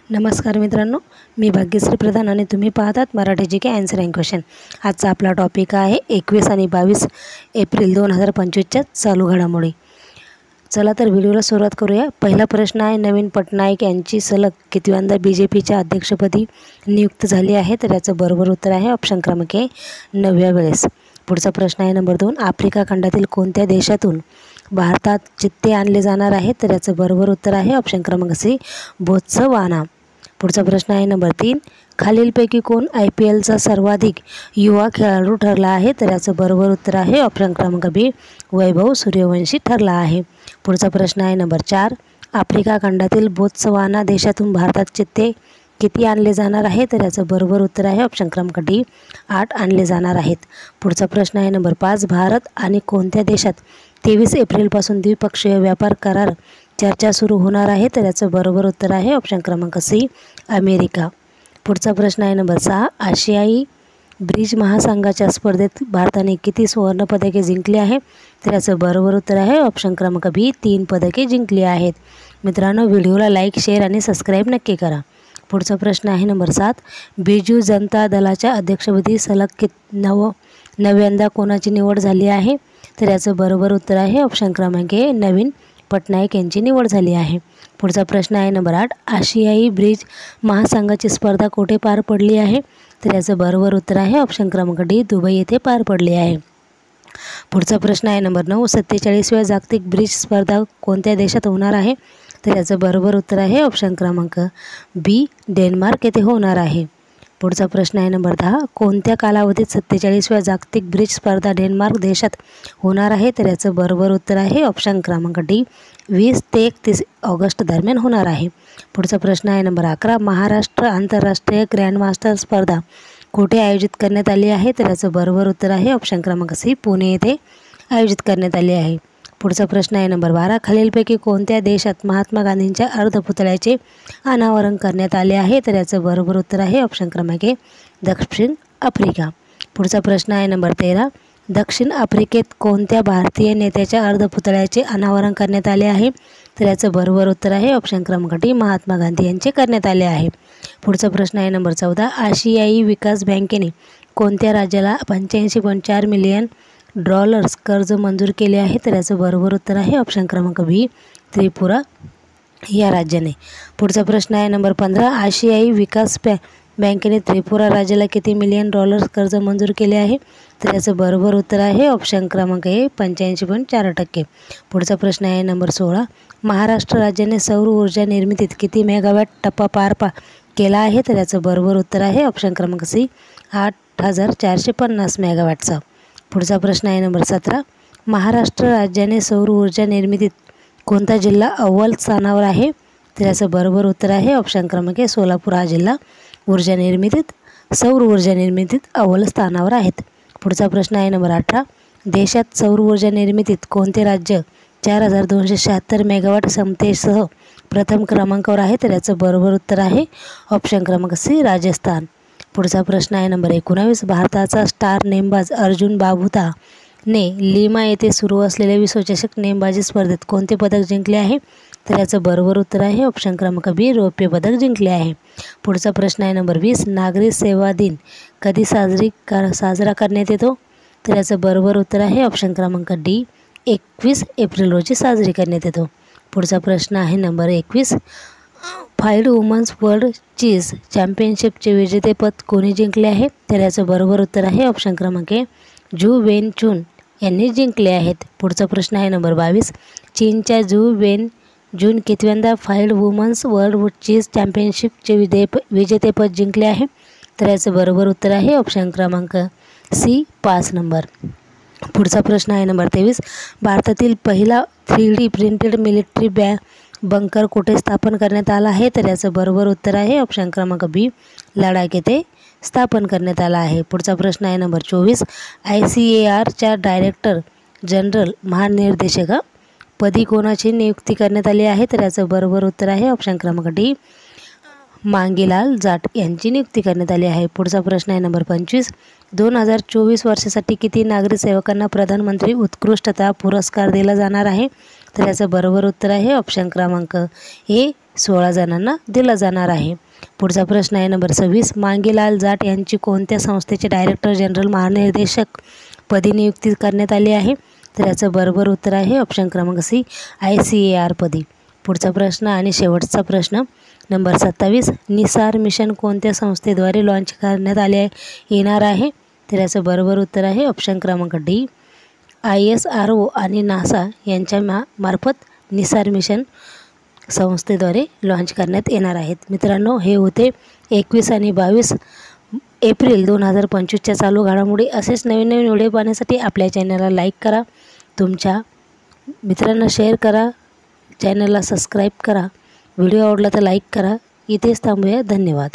नमस्कार मित्रांनो, मी भाग्यश्री प्रधान आणि तुम्ही पाहतात मराठी जी के आन्सर अँड क्वेश्चन। आजचा आपला टॉपिक आहे 21 आणि 22 एप्रिल 2025च्या चालू घडामोडी। चला तर व्हिडिओला सुरुवात करूया। पहिला प्रश्न आहे, नवीन पटनायक यांची सलग कितव्यांदा बीजेपीच्या अध्यक्षपदी नियुक्त झाली आहे? तर याचं बरोबर उत्तर आहे ऑप्शन क्रमांक ए, 9व्या वेळेस। पुढचा प्रश्न आहे नंबर 2, आफ्रिका खंडातील कोणत्या देशातून भारतात चित्ते आणले जाणार आहेत? तर याचं बरोबर उत्तर आहे ऑप्शन क्रमांक सी, बोत्सवाना। पुढचा प्रश्न आहे नंबर 3, खालीलपैकी कोण IPLचा सर्वाधिक युवा खेळाडू ठरला आहे? तर याचं बरोबर उत्तर आहे ऑप्शन क्रमांक बी, वैभव सूर्यवंशी ठरला आहे। पुढचा प्रश्न आहे नंबर 4, आफ्रिका खंडातील बोत्सवाना देशातून भारतात चित्ते किती आणले जाणार आहे? तर याचं बरोबर उत्तर आहे ऑप्शन क्रमांक डी, 8 आणले जाणार आहेत। पुढचा प्रश्न आहे नंबर 5, भारत आणि कोणत्या देशात 23 एप्रिलपासून द्विपक्षीय व्यापार करार चर्चा सुरू होणार आहे? तर याचं बरोबर उत्तर आहे ऑप्शन क्रमांक सी, अमेरिका। पुढचा प्रश्न आहे नंबर 6, आशियाई ब्रिज महासंघाच्या स्पर्धेत भारताने किती सुवर्णपदके जिंकली आहे? तर याचं बरोबर उत्तर आहे ऑप्शन क्रमांक बी, 3 पदके जिंकली आहेत। मित्रांनो, व्हिडिओला लाईक, शेअर आणि सबस्क्राईब नक्की करा। पुढचा प्रश्न आहे नंबर 7, बिजू जनता दलाच्या अध्यक्षपदी सलग नवव्यांदा कोणाची निवड झाली आहे? तर याचं बरोबर उत्तर आहे ऑप्शन क्रमांक ए, नवीन पटनायक यांची निवड झाली आहे। पुढचा प्रश्न आहे नंबर 8, आशियाई ब्रिज महासंघाची स्पर्धा कोठे पार पडली आहे? तर याचं बरोबर उत्तर आहे ऑप्शन क्रमांक डी, दुबई येथे पार पडली आहे। पुढचा प्रश्न आहे नंबर 9, 47व्या जागतिक ब्रिज स्पर्धा कोणत्या देशात होणार आहे? तर याचं बरोबर उत्तर आहे ऑप्शन क्रमांक बी, डेन्मार्क येथे होणार आहे। पुढचा प्रश्न आहे नंबर 10, कोणत्या कालावधीत 47व्या जागतिक ब्रिज स्पर्धा डेन्मार्क देशात होणार आहे? तर याचं बरोबर उत्तर आहे ऑप्शन क्रमांक डी, 20 ते 31 ऑगस्ट दरम्यान होणार आहे। पुढचा प्रश्न आहे नंबर 11, महाराष्ट्र आंतरराष्ट्रीय ग्रँडमास्टर स्पर्धा कुठे आयोजित करण्यात आली आहे? तर याचं बरोबर उत्तर आहे ऑप्शन क्रमांक सी, पुणे येथे आयोजित करण्यात आली आहे। पुढचा प्रश्न आहे नंबर 12, खालीलपैकी कोणत्या देशात महात्मा गांधींच्या अर्धपुतळ्याचे अनावरण करण्यात आले आहे? तर याचं बरोबर उत्तर आहे ऑप्शन क्रमांक ए, दक्षिण आफ्रिका। पुढचा प्रश्न आहे नंबर 13, दक्षिण आफ्रिकेत कोणत्या भारतीय नेत्याच्या अर्धपुतळ्याचे अनावरण करण्यात आले आहे? तर याचं बरोबर उत्तर आहे ऑप्शन क्रमांक डी, महात्मा गांधी यांचे करण्यात आले आहे। पुढचा प्रश्न आहे नंबर 14, आशियाई विकास बँकेने कोणत्या राज्याला 85.4 मिलियन डॉलर्स कर्ज मंजूर केले आहे? तर याचं बरोबर उत्तर आहे ऑप्शन क्रमांक बी, त्रिपुरा या राज्याने। पुढचा प्रश्न आहे नंबर 15, आशियाई विकास बँकेने त्रिपुरा राज्याला किती मिलियन डॉलर्स कर्ज मंजूर केले आहे? तर याचं बरोबर उत्तर आहे ऑप्शन क्रमांक ए, 85.4%। पुढचा प्रश्न आहे नंबर 16, महाराष्ट्र राज्याने सौर ऊर्जा निर्मितीत किती मेगावॅट टप्पा पार केला आहे? तर याचं बरोबर उत्तर आहे ऑप्शन क्रमांक सी, 8450 मेगावॅटचा। पुढचा प्रश्न आहे नंबर 17, महाराष्ट्र राज्याने सौर ऊर्जा निर्मितीत कोणता जिल्हा अव्वल स्थानावर आहे? तर याचं बरोबर उत्तर आहे ऑप्शन क्रमांक ए, सोलापूर हा जिल्हा सौर ऊर्जा निर्मितीत अव्वल स्थानावर आहेत। पुढचा प्रश्न आहे नंबर 18, देशात सौर ऊर्जा निर्मितीत कोणते राज्य 4276 मेगावॅट क्षमतेसह प्रथम क्रमांकावर आहे? तर याचं बरोबर उत्तर आहे ऑप्शन क्रमांक सी, राजस्थान। पुढचा प्रश्न आहे नंबर 19, भारताचा स्टार नेमबाज अर्जुन बाबुता ने लिमा येथे सुरू असलेल्या विश्वचषक नेमबाजी स्पर्धेत कोणते पदक जिंकले आहे? तर याचं बरोबर उत्तर आहे ऑप्शन क्रमांक बी, रौप्य पदक जिंकले आहे। पुढचा प्रश्न आहे नंबर 20, नागरी सेवा दिन कधी साजरा करण्यात येतो? तर याचं बरोबर उत्तर आहे ऑप्शन क्रमांक डी, 21 एप्रिल रोजी साजरी करण्यात येतो। पुढचा प्रश्न आहे नंबर 21, फाईड वुमन्स वर्ल्ड चेस चॅम्पियनशिपचे विजेतेपद कोणी जिंकले आहे? तर याचं बरोबर उत्तर आहे ऑप्शन क्रमांक ए, झू वेन चून यांनी जिंकले आहेत। पुढचा प्रश्न आहे नंबर 22, चीनच्या झू वेन जून कितव्यांदा फाईड वुमन्स वर्ल्ड चेस चॅम्पियनशिपचे विजेतेपद जिंकले आहे? तर याचं बरोबर उत्तर आहे ऑप्शन क्रमांक सी, 5 नंबर। पुढचा प्रश्न आहे नंबर 23, भारतातील पहिला 3D प्रिंटेड मिलिटरी बंकर कुठे स्थापन करण्यात आला आहे? तर याचं बरोबर उत्तर आहे ऑप्शन क्रमांक बी, लडाख येथे स्थापन करण्यात आला आहे। पुढचा प्रश्न आहे नंबर 24, ICARच्या डायरेक्टर जनरल महानिर्देशक पदी कोणाची नियुक्ती करण्यात आली आहे? तर याचं बरोबर उत्तर आहे ऑप्शन क्रमांक डी, मांगीलाल जाट यांची नियुक्ती करण्यात आली आहे. पुढचा प्रश्न आहे नंबर 25. 2024 वर्षासाठी किती नागरी सेवकांना प्रधानमंत्री उत्कृष्टता पुरस्कार दिला जाणार आहे? तर याचं बरोबर उत्तर आहे ऑप्शन क्रमांक ए, 16 जणांना दिला जाणार आहे. पुढचा प्रश्न आहे नंबर 26. मांगीलाल जाट यांची कोणत्या संस्थेचे डायरेक्टर जनरल महानिर्देशक पदी नियुक्ती करण्यात आली आहे? तर याचं बरोबर उत्तर आहे ऑप्शन क्रमांक सी, ICAR पदी. पुढचा प्रश्न आणि शेवटचा प्रश्न नंबर 27. निसार मिशन कोणत्या संस्थेद्वारे लॉन्च करण्यात येणार आहे? तर याचं बरोबर उत्तर आहे ऑप्शन क्रमांक डी, ISRO आणि नासा यांच्या मार्फत निसार मिशन संस्थेद्वारे लॉन्च करण्यात येणार आहेत. मित्रांनो, हे होते 21 आणि 22 एप्रिल 2025च्या चालू घडामोडी. असेच नवीन नवीन व्हिडिओ पाहण्यासाठी आपल्या चॅनलला लाईक करा, तुमच्या मित्रांना शेअर करा, चॅनलला सबस्क्राईब करा. व्हिडिओ आवडला तर लाईक करा. इथेच थांबूया. धन्यवाद.